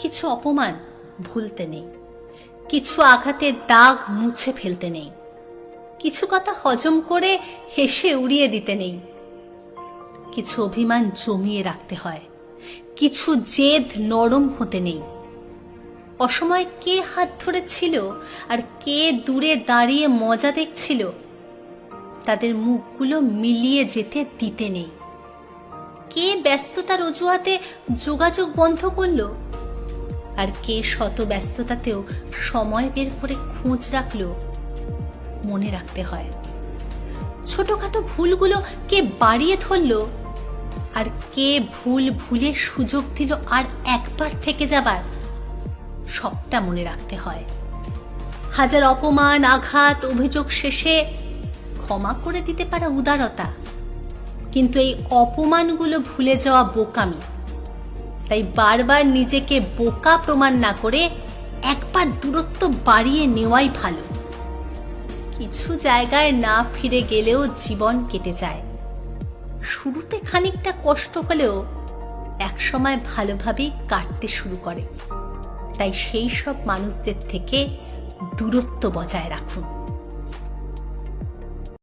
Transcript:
কিছু অপমান ভুলতে নেই, কিছু আঘাতের দাগ মুছে ফেলতে নেই, কিছু কথা হজম করে হেসে উড়িয়ে দিতে নেই। কিছু অভিমান জমিয়ে রাখতে হয়, কিছু জেদ নরম হতে নেই। অসময়ে কে হাত ধরেছিল আর কে দূরে দাঁড়িয়ে মজা দেখছিল, তাদের মুখগুলো মিলিয়ে যেতে দিতে নেই। কে ব্যস্ততার অজুহাতে যোগাযোগ বন্ধ করলো আর কে শত ব্যস্ততাতেও সময় বের করে খোঁজ রাখলো, মনে রাখতে হয়। ছোটখাটো ভুলগুলো কে বাড়িয়ে ধরলো আর কে ভুল ভুলে সুযোগ দিল আর একবার থেকে যাবার, সবটা মনে রাখতে হয়। হাজার অপমান, আঘাত, অভিযোগ শেষে ক্ষমা করে দিতে পারা উদারতা, কিন্তু এই অপমানগুলো ভুলে যাওয়া বোকামি। তাই বারবার নিজেকে বোকা প্রমাণ না করে একবার দূরত্ব বাড়িয়ে নেওয়াই ভালো। কিছু জায়গায় না ফিরে গেলেও জীবন কেটে যায়। শুরুতে খানিকটা কষ্ট হলেও একসময় ভালোভাবেই কাটতে শুরু করে। তাই সেই সব মানুষদের থেকে দূরত্ব বজায় রাখুন।